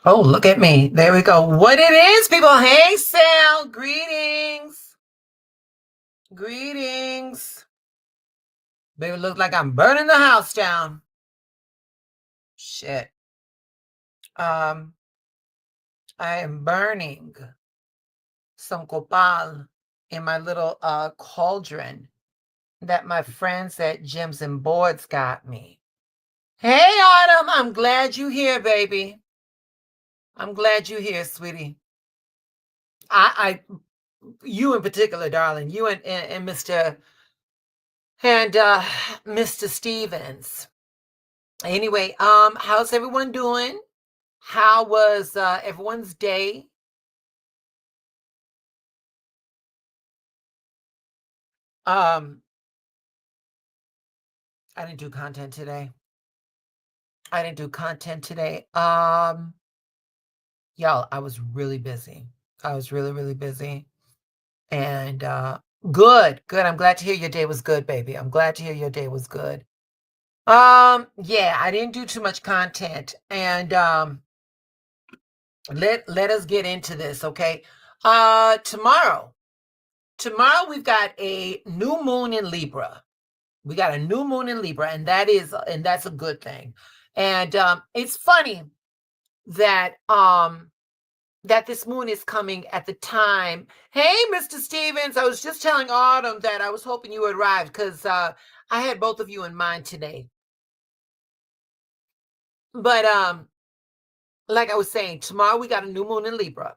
Oh, look at me. There we go. What it is, people. Hey, Sal. Greetings. Greetings. Baby, look like I'm burning the house down. Shit. Um, I am burning some copal in my little cauldron that my friends at Gyms and Boards got me. Hey, Autumn. I'm glad you here, baby. I'm glad you here, sweetie. I you in particular, darling. You and Mr. and Mr. Stevens. Anyway, how's everyone doing? How was everyone's day? Um, I didn't do content today. I didn't do content today. Y'all, I was really busy. I was really, really busy. And good, good. I'm glad to hear your day was good, baby. I'm glad to hear your day was good. Yeah, I didn't do too much content. And let us get into this, okay? Tomorrow we've got a new moon in Libra. We got a new moon in Libra, and that's a good thing. And it's funny that that this moon is coming at the time. Hey, Mr. Stevens, I was just telling Autumn that I was hoping you would arrive because I had both of you in mind today. But like I was saying, tomorrow we got a new moon in Libra.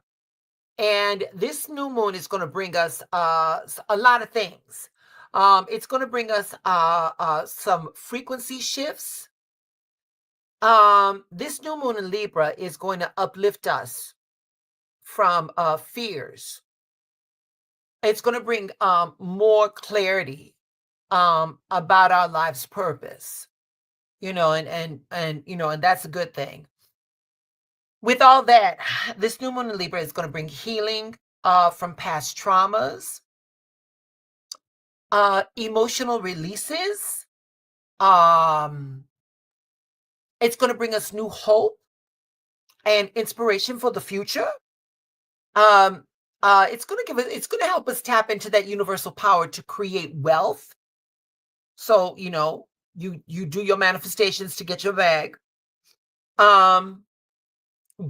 And this new moon is going to bring us a lot of things. It's going to bring us some frequency shifts. This new moon in Libra is going to uplift us from fears. It's going to bring more clarity about our life's purpose. And that's a good thing. With all that, this new moon in Libra is going to bring healing from past traumas, emotional releases. Um, it's going to bring us new hope and inspiration for the future. Um, it's going to help us tap into that universal power to create wealth. So, you do your manifestations to get your bag. Um,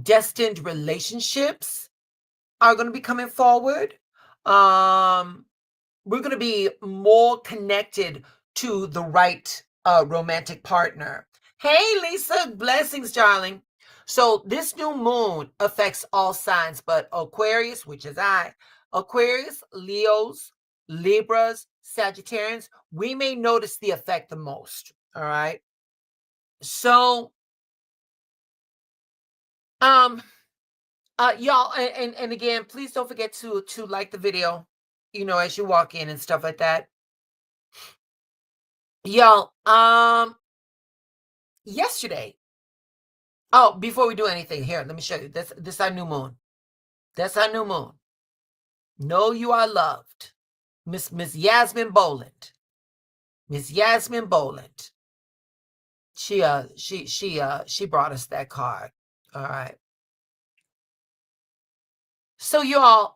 Destined relationships are going to be coming forward. Um, we're going to be more connected to the right romantic partner. Hey, Lisa, blessings, darling. So this new moon affects all signs, but Aquarius, which is Aquarius, Leos, Libras, Sagittarians, we may notice the effect the most. All right. So, um, y'all, and again, please don't forget to like the video, as you walk in and stuff like that. Y'all, yesterday. Oh, before we do anything, here, let me show you. This our new moon. That's our new moon. Know you are loved. Miss Yasmin Boland. Miss Yasmin Boland. She brought us that card. All right. So y'all,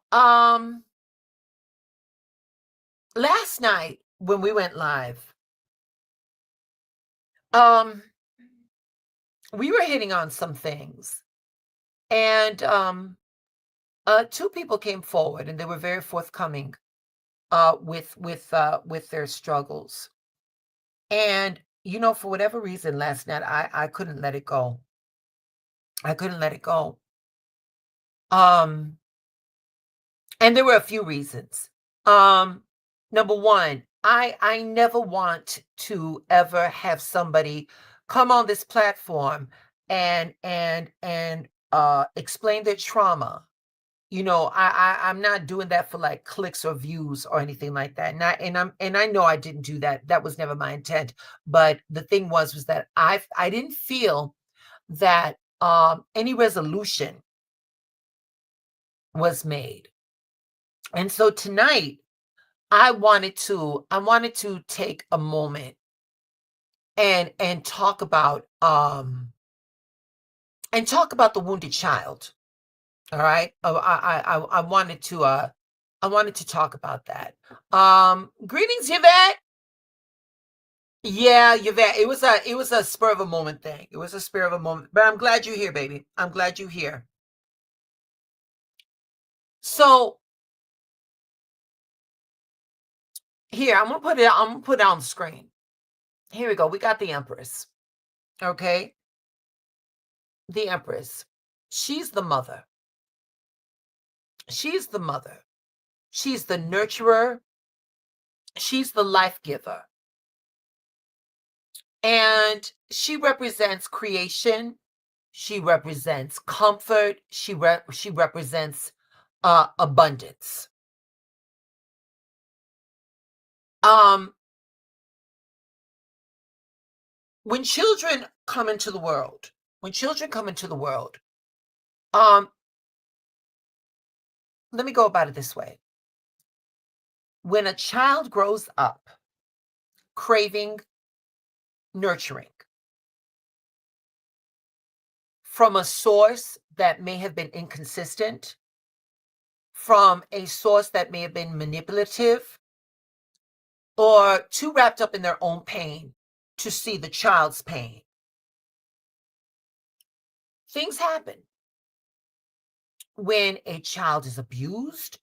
last night when we went live, we were hitting on some things. And two people came forward and they were very forthcoming with their struggles. And for whatever reason last night I couldn't let it go. I couldn't let it go. Um and there were a few reasons. Number one, I never want to ever have somebody come on this platform and explain their trauma. I'm not doing that for like clicks or views or anything like that. And I know I didn't do that. That was never my intent. But the thing was that I didn't feel that any resolution was made. And so tonight I wanted to take a moment and talk about and talk about the wounded child. All right. I wanted to talk about that. Greetings, Yvette. Yeah, Yvette. It was a spur of a moment thing. It was a spur of a moment. But I'm glad you're here, baby. I'm glad you're here. So here, I'm gonna put it on the screen. Here we go. We got the Empress. Okay. The Empress. She's the mother. She's the mother. She's the nurturer. She's the life giver. And she represents creation. She represents comfort. She represents abundance. Um, when children come into the world, when children come into the world, um, let me go about it this way. When a child grows up craving nurturing from a source that may have been inconsistent, from a source that may have been manipulative, or too wrapped up in their own pain to see the child's pain, things happen. When a child is abused,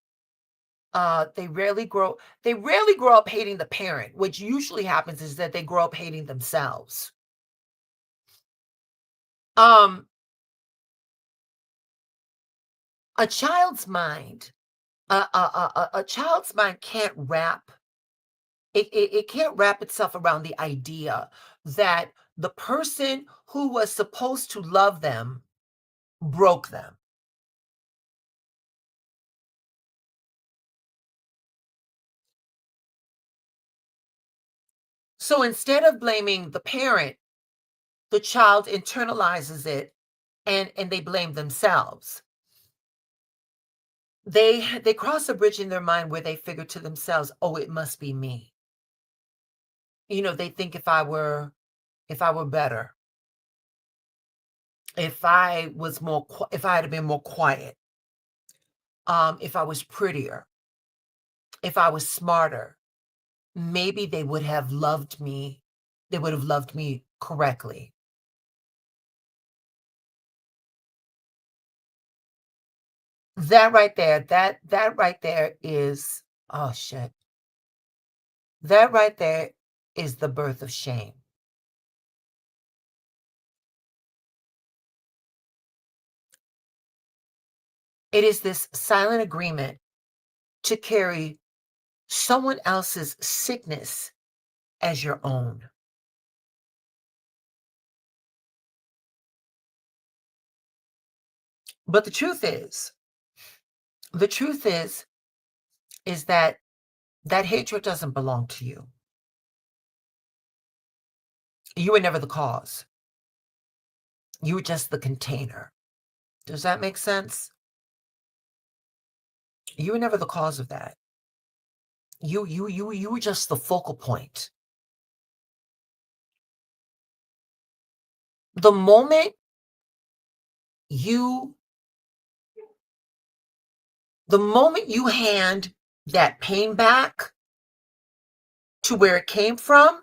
they rarely grow up hating the parent. What usually happens is that they grow up hating themselves. Um, a child's mind, a child's mind can't wrap it can't wrap itself around the idea that the person who was supposed to love them broke them. So instead of blaming the parent, the child internalizes it and they blame themselves. They cross a bridge in their mind where they figure to themselves, "Oh, it must be me." They think if I were better, if I had been more quiet, if I was prettier, if I was smarter, maybe they would have loved me. They would have loved me correctly. That right there is, oh shit. That right there is the birth of shame. It is this silent agreement to carry someone else's sickness as your own. But the truth is that that hatred doesn't belong to you. You were never the cause. You were just the container. Does that make sense? You were never the cause of that. You were just the focal point. The moment you the moment you hand that pain back to where it came from,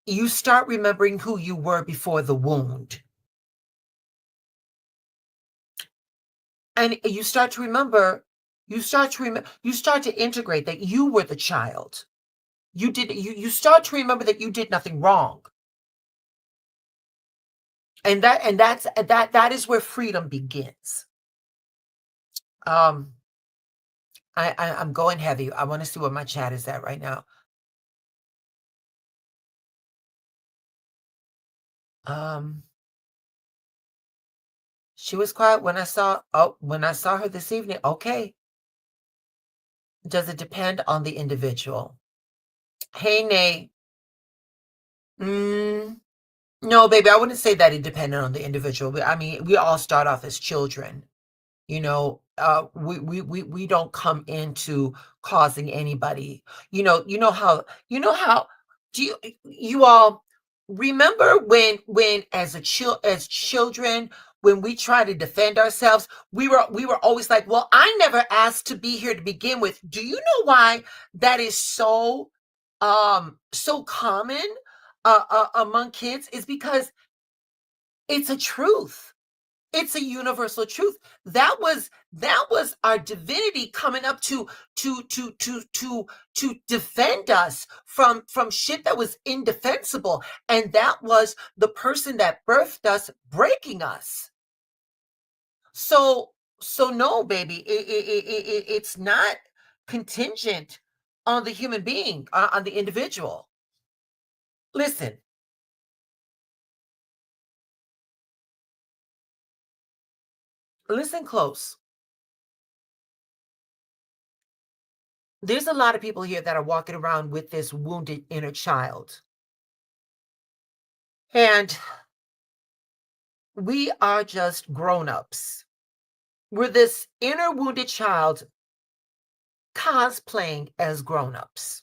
you start remembering who you were before the wound. And you start to integrate that you were the child. You start to remember that you did nothing wrong. That is where freedom begins. Um I'm going heavy. I want to see what my chat is at right now. Um she was quiet when I saw her this evening. Okay. Does it depend on the individual? Hey, Nay. Mm, no, baby, I wouldn't say that it depended on the individual. I mean, we all start off as children. We don't come into causing anybody. You know how do you all Remember when as children, when we try to defend ourselves, we were always like, "Well, I never asked to be here to begin with." Do you know why that is so common among kids? Is because it's a truth. It's a universal truth. That was our divinity coming up to defend us from shit that was indefensible, and that was the person that birthed us breaking us. So so no, baby, it's not contingent on the human being, on the individual. Listen, listen close. There's a lot of people here that are walking around with this wounded inner child. And we are just grown-ups. We're this inner wounded child cosplaying as grown-ups.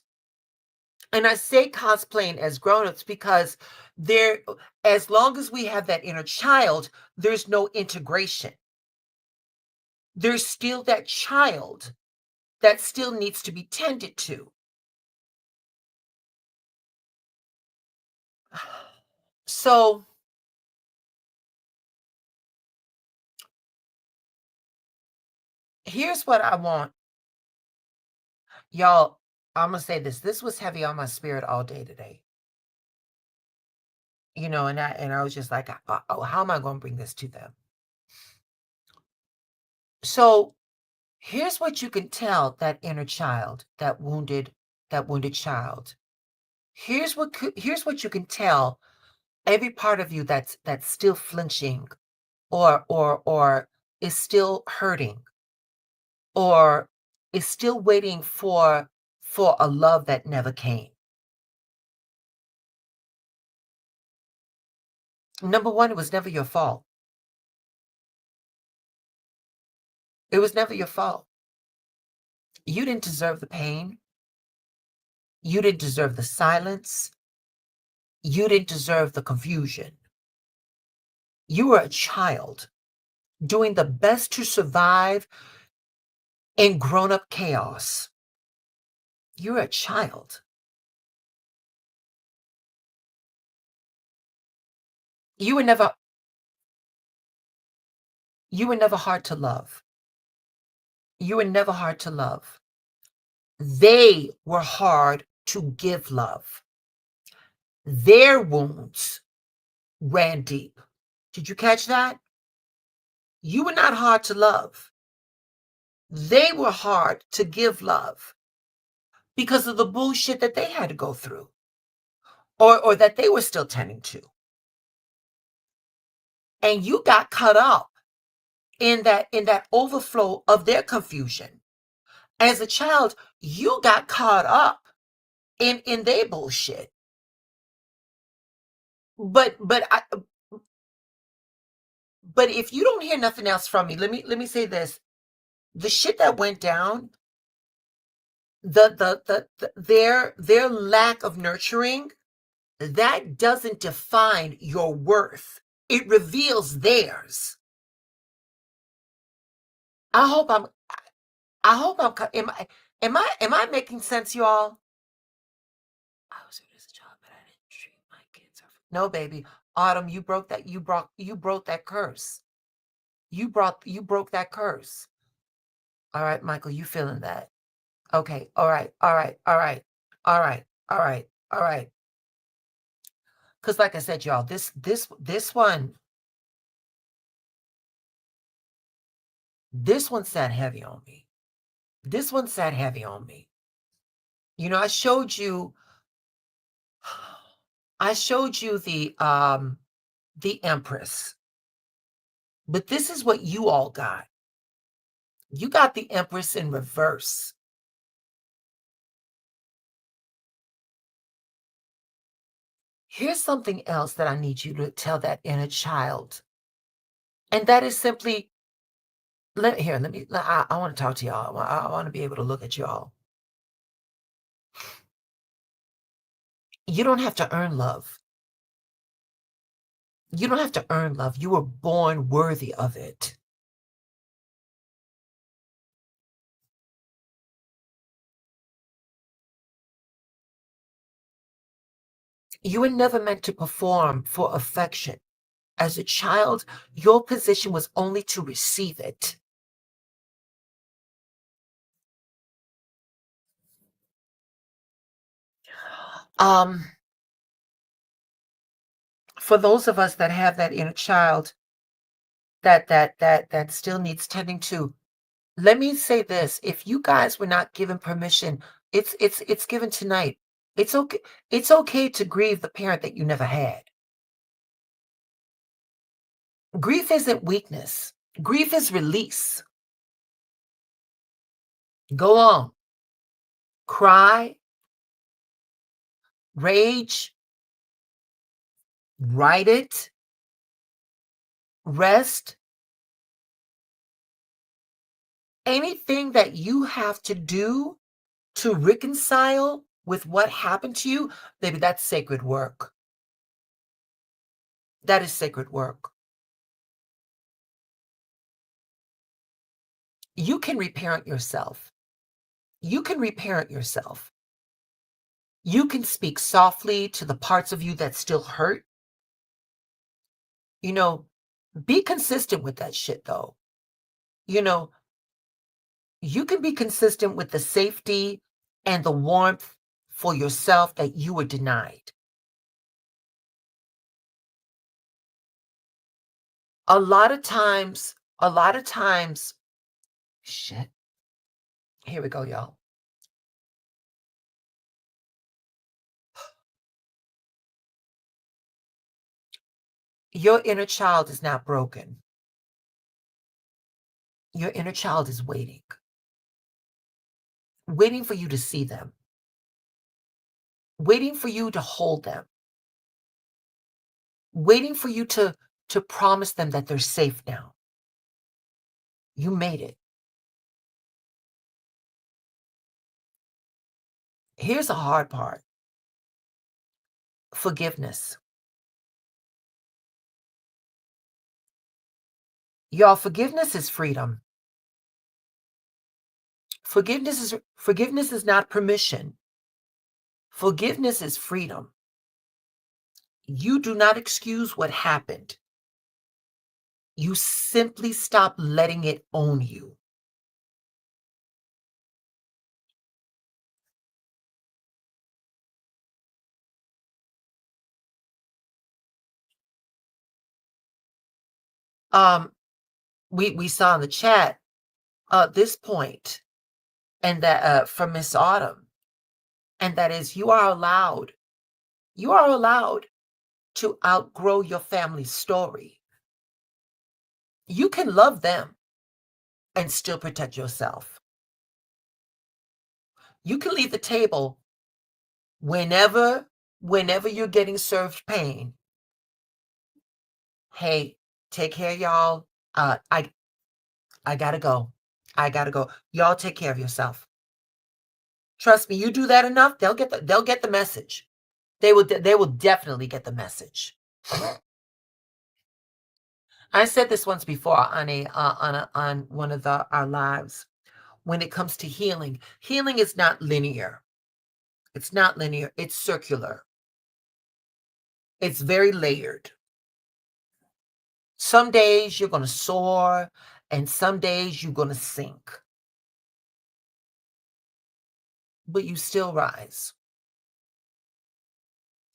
And I say cosplaying as grown-ups because there as long as we have that inner child, there's no integration. There's still that child that still needs to be tended to. So here's what I want. Y'all, I'm gonna say this. This was heavy on my spirit all day today. And I was just like, oh, how am I going to bring this to them? So here's what you can tell that inner child, that wounded child. Here's what you can tell every part of you that's still flinching, or is still hurting, or is still waiting for a love that never came. Number one, it was never your fault. It was never your fault. You didn't deserve the pain. You didn't deserve the silence. You didn't deserve the confusion. You were a child doing the best to survive in grown up chaos. You're a child. You were never you were never hard to love. You were never hard to love. They were hard to give love. Their wounds ran deep. Did you catch that? You were not hard to love. They were hard to give love because of the bullshit that they had to go through, or that they were still tending to. And you got caught up in that overflow of their confusion. As a child, you got caught up in their bullshit. But if you don't hear nothing else from me, let me say this. The shit that went down, their lack of nurturing, that doesn't define your worth. It reveals theirs. I hope I'm I hope I'm am I making sense, y'all? I was doing this job, but I didn't treat my kids. No, baby. Autumn, you broke that curse. You broke that curse. All right, Michael, you feeling that? Okay. All right. All right. All right. All right. All right. All right. Because like I said, y'all, this one sat heavy on me. This one sat heavy on me. I showed you the Empress, but this is what you all got. You got the Empress in reverse. Here's something else that I need you to tell that inner child. And that is simply, I want to talk to y'all. I want to be able to look at y'all. You don't have to earn love. You don't have to earn love. You were born worthy of it. You were never meant to perform for affection. As a child, your position was only to receive it. Um, for those of us that have that inner child that still needs tending to, let me say this. If you guys were not given permission, it's given tonight. It's okay to grieve the parent that you never had. Grief isn't weakness. Grief is release. Go on. Cry, rage, write it, rest. Anything that you have to do to reconcile with what happened to you, baby, that's sacred work. That is sacred work. You can reparent yourself. You can reparent yourself. You can speak softly to the parts of you that still hurt. You know, be consistent with that shit though. You know, you can be consistent with the safety and the warmth for yourself that you were denied. A lot of times, shit. Here we go, y'all. Your inner child is not broken. Your inner child is waiting for you to see them, waiting for you to hold them, waiting for you to promise them that they're safe now. You made it. Here's the hard part. Forgiveness. Y'all, forgiveness is freedom. Forgiveness is not permission. Forgiveness is freedom. You do not excuse what happened. You simply stop letting it own you. Um, we saw in the chat this point, and that from Miss Autumn, and that is you are allowed to outgrow your family's story. You can love them and still protect yourself. You can leave the table whenever you're getting served pain. Hey, take care, y'all. I gotta go. I gotta go. Y'all take care of yourself. Trust me, you do that enough, they'll get the message. They will definitely get the message. I said this once before on one of our lives. When it comes to healing, healing is not linear. It's not linear. It's circular. It's very layered. Some days you're going to soar, and some days you're going to sink, but you still rise.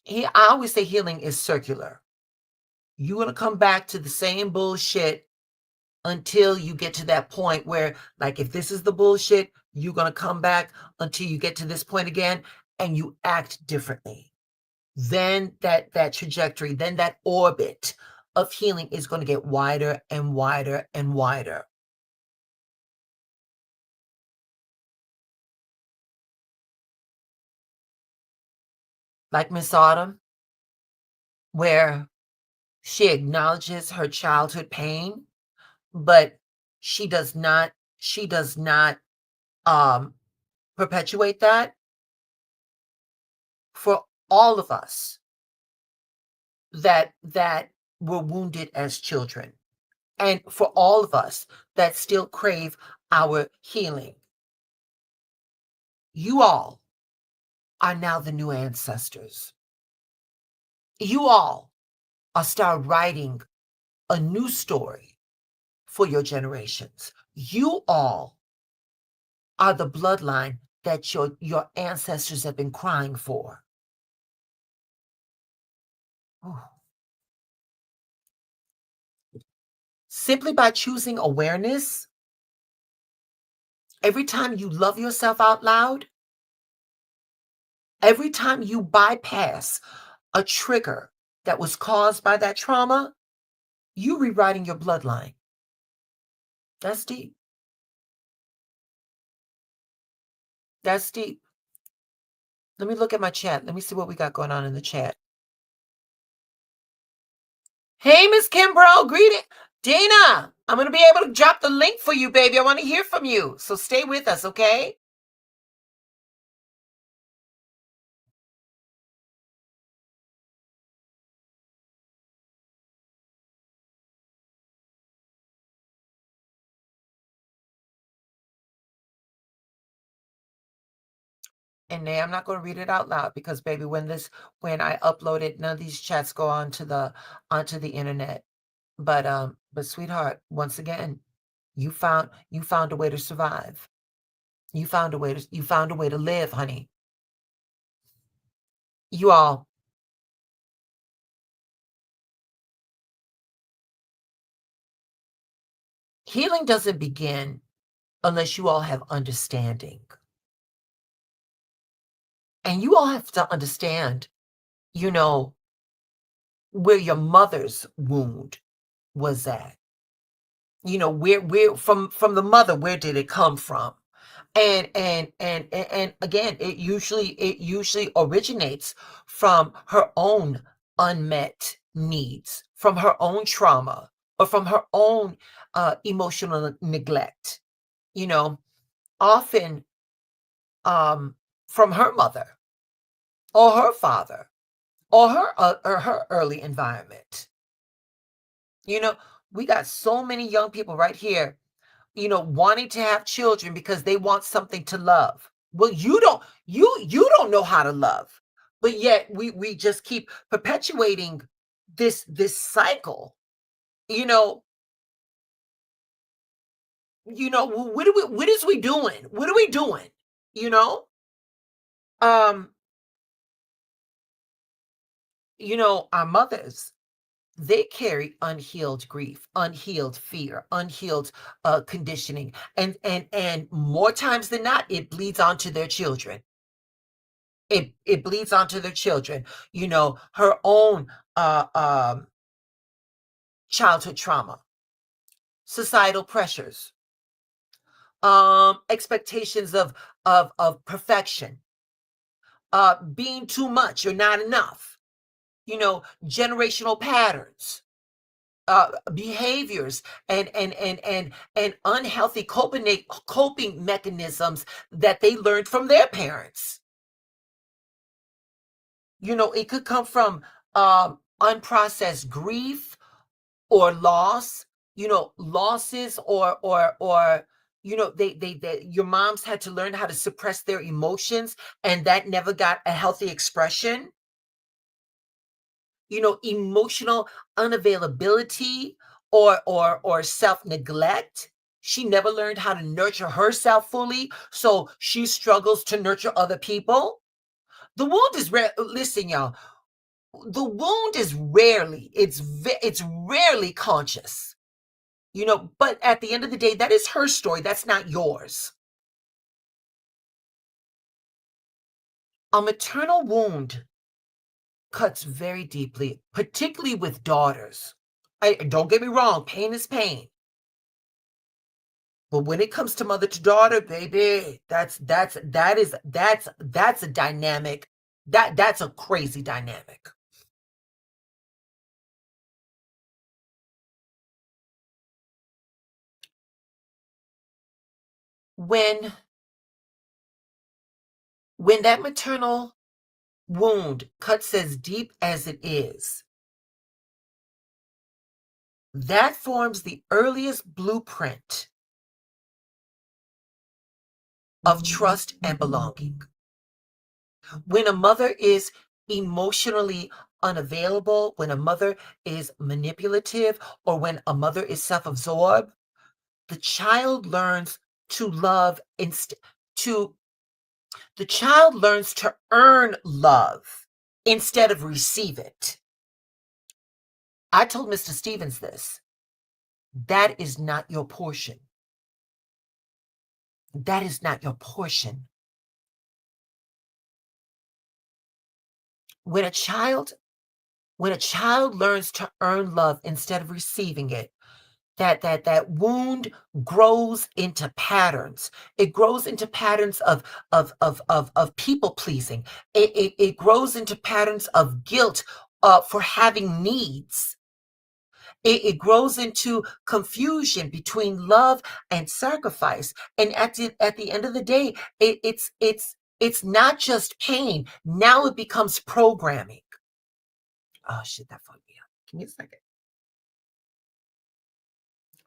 I always say healing is circular. You're going to come back to the same bullshit until you get to that point where, like, if this is the bullshit, you're going to come back until you get to this point again and you act differently. Then that trajectory, then that orbit of healing is going to get wider and wider and wider. Like Miss Autumn, where she acknowledges her childhood pain, but she does not um perpetuate that. For all of us that were wounded as children. And for all of us that still crave our healing, you all are now the new ancestors. You all are start writing a new story for your generations. You all are the bloodline that your ancestors have been crying for. Ooh. Simply by choosing awareness, every time you love yourself out loud, every time you bypass a trigger that was caused by that trauma, you rewriting your bloodline. That's deep. That's deep. Let me look at my chat. Let me see what we got going on in the chat. Hey, Miss Kimbrough, greeting. Dana, I'm going to be able to drop the link for you, baby. I want to hear from you. So stay with us, okay? And nay, I'm not going to read it out loud because, baby, when I upload it, none of these chats go onto the internet. But sweetheart, once again, you found a way to survive. You found a way to live, honey. You all, healing doesn't begin unless you all have understanding. And you all have to understand, where your mother's wound was at. Where from the mother, where did it come from? And again, it usually originates from her own unmet needs, from her own trauma, or from her own emotional neglect. Often from her mother or her father or her early environment. We got so many young people right here, wanting to have children because they want something to love. Well, you don't know how to love, but yet we just keep perpetuating this cycle. You know, what is we doing? What are we doing? You know, um, our mothers, they carry unhealed grief, unhealed fear, unhealed conditioning, and more times than not, it bleeds onto their children. It bleeds onto their children. Her own childhood trauma, societal pressures, expectations of perfection, being too much or not enough. Generational patterns, behaviors, and unhealthy coping mechanisms that they learned from their parents. It could come from unprocessed grief or loss. Losses, or they your moms had to learn how to suppress their emotions, and that never got a healthy expression. Emotional unavailability, or self-neglect. She never learned how to nurture herself fully, so she struggles to nurture other people. The wound is listen, y'all. The wound is it's rarely conscious. But at the end of the day, that is her story. That's not yours. A maternal wound cuts very deeply, particularly with daughters. Don't get me wrong, pain is pain. But when it comes to mother to daughter, baby, that's a dynamic. That's a crazy dynamic. When that maternal wound cuts as deep as it is, That forms the earliest blueprint of trust and belonging. When a mother is emotionally unavailable, when a mother is manipulative, or when a mother is self absorbed, the child learns to love to the child learns to earn love instead of receive it. I told Mr. Stevens this. That is not your portion. That is not your portion. When a child when a child learns to earn love instead of receiving it, that wound grows into patterns. It grows into patterns of people pleasing. It grows into patterns of guilt for having needs. It grows into confusion between love and sacrifice. And at the end of the day, it's not just pain. Now it becomes programming. Oh shit, that fucked me up. Give me a second.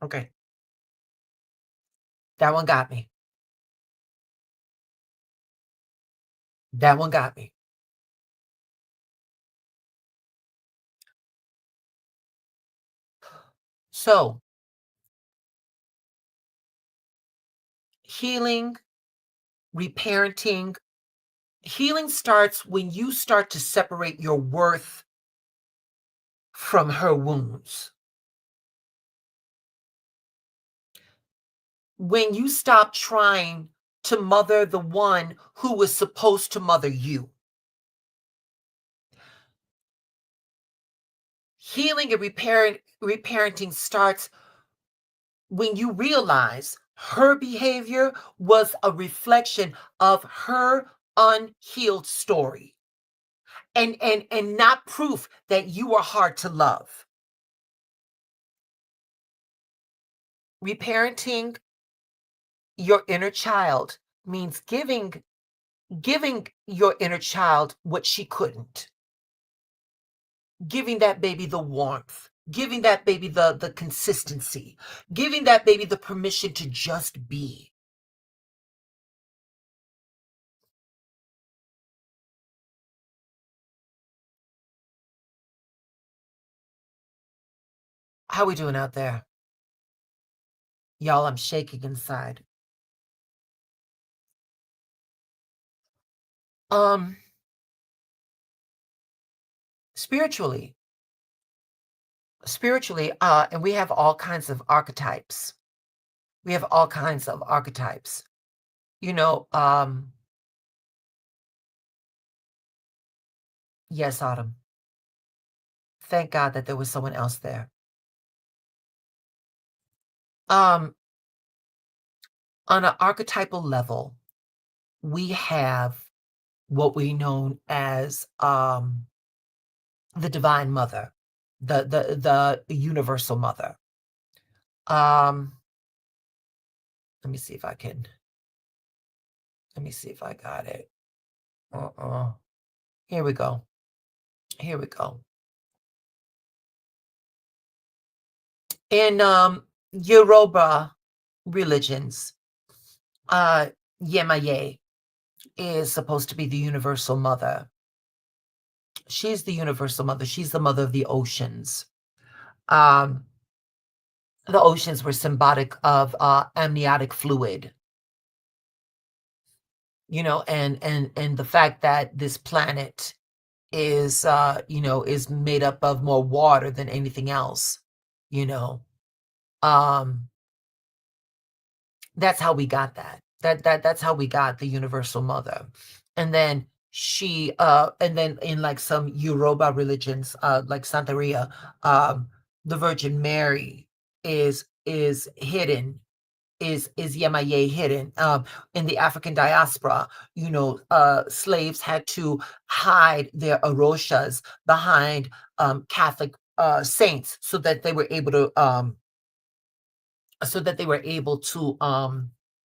Okay, that one got me. That one got me. So healing, reparenting, healing starts when you start to separate your worth from her wounds. When you stop trying to mother the one who was supposed to mother you. Healing and reparenting starts when you realize her behavior was a reflection of her unhealed story, and not proof that you are hard to love. Reparenting your inner child means giving your inner child what she couldn't, giving that baby the warmth, giving that baby the consistency, giving that baby the permission to just be. How we doing out there? Y'all, I'm shaking inside. Um, spiritually, and we have all kinds of archetypes. We have all kinds of archetypes. You know, yes, Autumn. Thank God that there was someone else there. Um, on an archetypal level, we have what we know as the divine mother, the universal mother. Um, let me see if I can. Let me see if I got it. Uh-uh. Here we go. Here we go. In Yoruba religions, Yemaye is supposed to be the universal mother. She's the universal mother. She's the mother of the oceans. Um, the oceans were symbolic of amniotic fluid, and the fact that this planet is is made up of more water than anything else, you know. Um, that's how we got that. That's how we got the universal mother. And then and then in like some Yoruba religions, like Santeria, the Virgin Mary is hidden, is Yemaye hidden. In the African diaspora, slaves had to hide their aroshas behind Catholic saints so that they were able to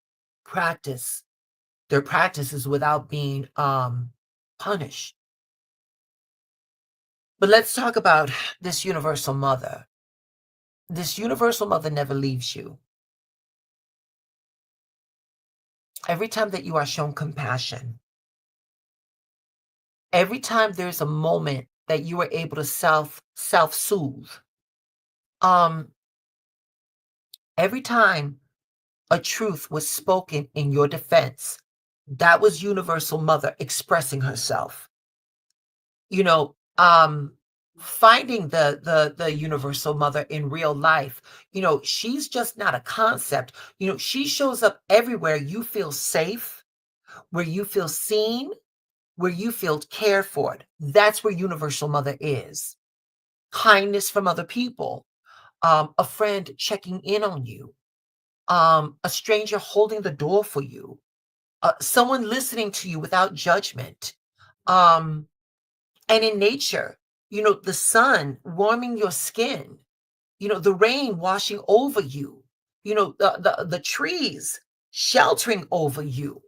practice their practices without being punished. But let's talk about this universal mother. This universal mother never leaves you. Every time that you are shown compassion, every time there's a moment that you are able to self-soothe, um, every time a truth was spoken in your defense, that was universal mother expressing herself. You know, finding the universal mother in real life, she's just not a concept. She shows up everywhere you feel safe, where you feel seen, where you feel cared for. That's where universal mother is. Kindness from other people, a friend checking in on you, a stranger holding the door for you, someone listening to you without judgment. Um, and in nature, the sun warming your skin, the rain washing over you, the trees sheltering over you,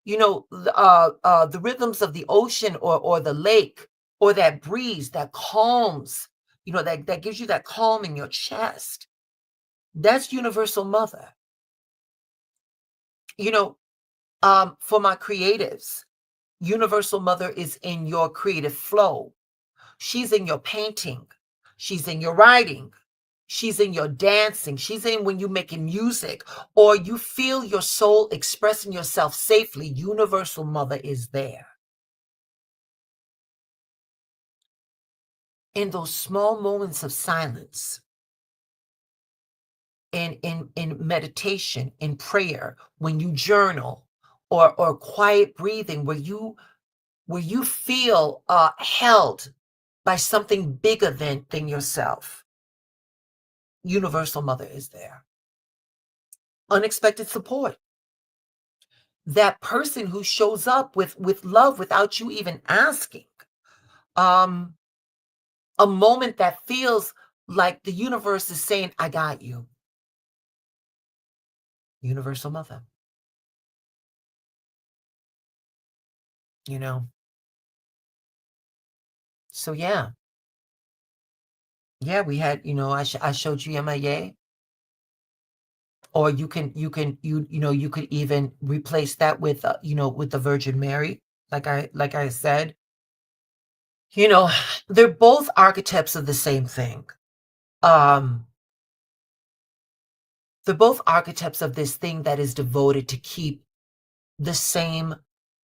the rhythms of the ocean or the lake, or that breeze that calms, that gives you that calm in your chest. That's universal mother. You know, for my creatives, universal mother is in your creative flow. She's in your painting. She's in your writing. She's in your dancing. She's in when you're making music or you feel your soul expressing yourself safely. Universal mother is there. In those small moments of silence, in meditation, in prayer, when you journal, or quiet breathing, where you feel held by something bigger than yourself, universal mother is there. Unexpected support, that person who shows up with love without you even asking, um a moment that feels like the universe is saying, I got you. Universal mother. you know so yeah, we had, I showed you MIA. Or you could even replace that with with the Virgin Mary, like I said. you know they're both archetypes of the same thing. um they're both archetypes of this thing that is devoted to keep the same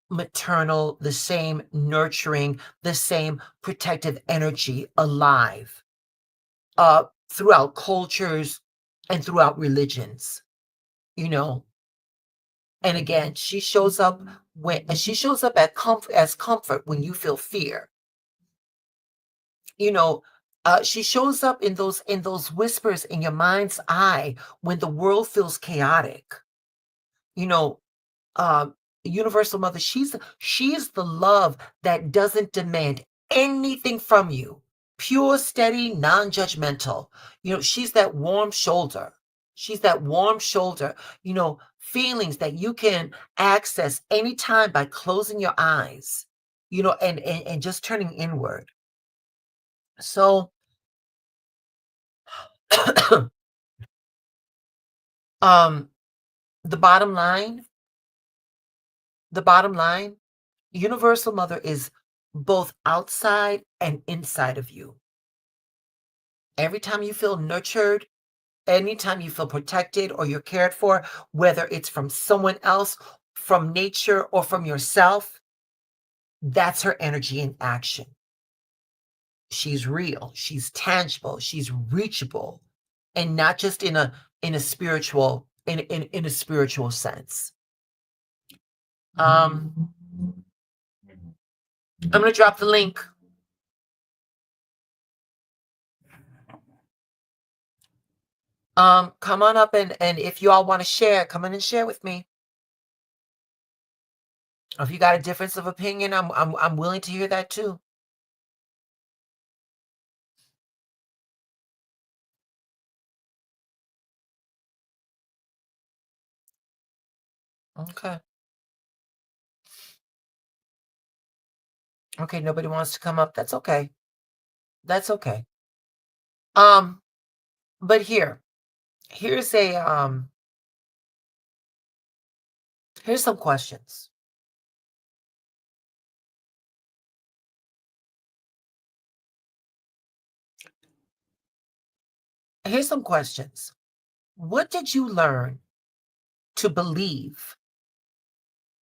maternal, the same nurturing, the same protective energy alive, throughout cultures and throughout religions. you know And again, she shows up as comfort when you feel fear. You know, she shows up in those whispers in your mind's eye when the world feels chaotic. You know, um, Universal Mother, she's the love that doesn't demand anything from you. Pure, steady, non-judgmental. She's that warm shoulder. She's that warm shoulder, feelings that you can access anytime by closing your eyes, and just turning inward. So, um, the bottom line, the bottom line, Universal Mother is both outside and inside of you. Every time you feel nurtured, anytime you feel protected or you're cared for, whether it's from someone else, from nature, or from yourself, that's her energy in action. She's real, she's tangible, she's reachable, and not just in a spiritual sense. Um, I'm gonna drop the link. Come on up, and if you all want to share, come in and share with me. If you got a difference of opinion, I'm willing to hear that too. Okay. Okay, nobody wants to come up. That's okay. That's okay. Um, But here's a here's some questions. Here's some questions. What did you learn to believe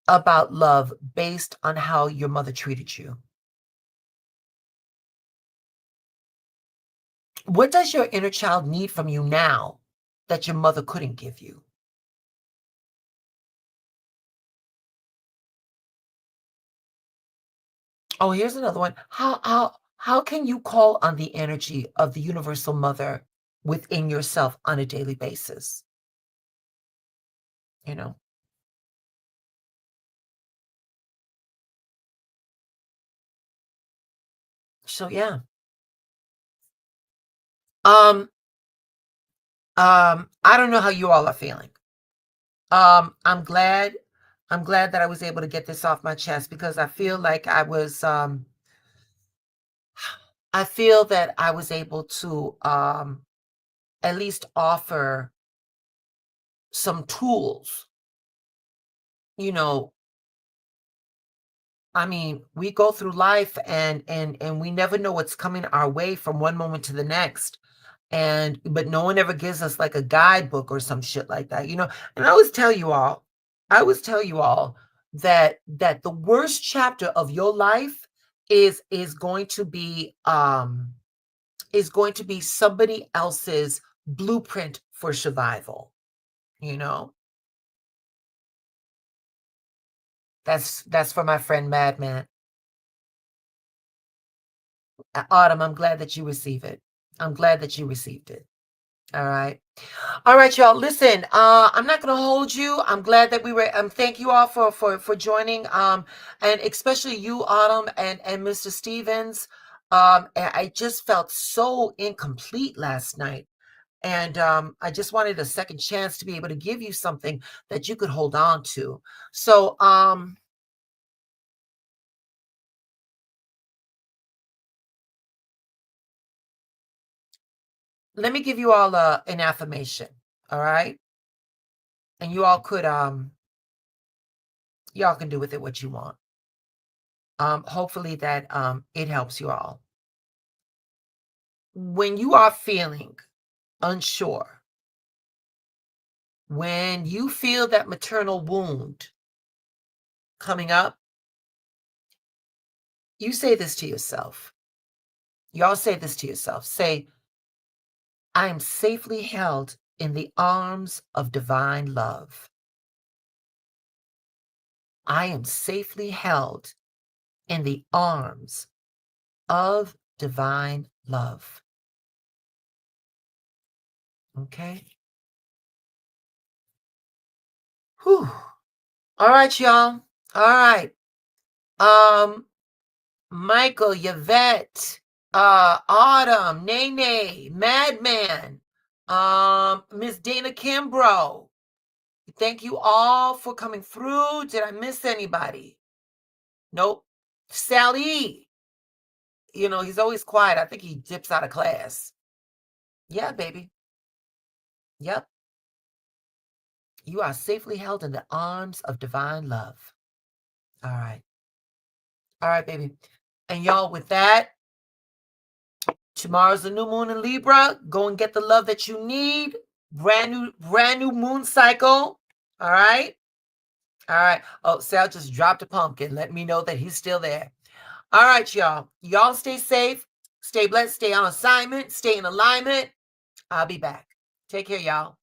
about love based on how your mother treated you? What does your inner child need from you now that your mother couldn't give you? Oh, here's another one. How can you call on the energy of the universal mother within yourself on a daily basis? You know. So yeah. Um I don't know how you all are feeling. I'm glad that I was able to get this off my chest because I feel like I feel that I was able to at least offer some tools. You know, I mean, we go through life and we never know what's coming our way from one moment to the next. And but no one ever gives us like a guidebook or some shit like that, you know. And I always tell you all that the worst chapter of your life is going to be somebody else's blueprint for survival, you know. That's for my friend Madman. Autumn, I'm glad that you receive it. I'm glad that you received it. All right. All right, y'all. Listen, I'm not gonna hold you. I'm glad that we were thank you all for joining. And especially you, Autumn and Mr. Stevens. I just felt so incomplete last night. And I just wanted a second chance to be able to give you something that you could hold on to. So let me give you all an affirmation. All right. And you all could y'all can do with it what you want. Hopefully that it helps you all. When you are feeling unsure, when you feel that maternal wound coming up, you say this to yourself. Y'all say this to yourself. Say, I am safely held in the arms of divine love. I am safely held in the arms of divine love. Okay? Whew. All right, y'all. All right. Um, Michael, Yvette, Autumn, Nene, Madman, Miss Dana Kimbrough. Thank you all for coming through. Did I miss anybody? Nope. Sally, he's always quiet. I think he dips out of class. Yeah, baby. Yep. You are safely held in the arms of divine love. All right. All right, baby. And y'all, with that, tomorrow's the new moon in Libra. Go and get the love that you need. Brand new moon cycle. All right. All right. Oh, Sal just dropped a pumpkin. Let me know that he's still there. All right, y'all. Y'all stay safe, stay blessed, stay on assignment, stay in alignment. I'll be back. Take care, y'all.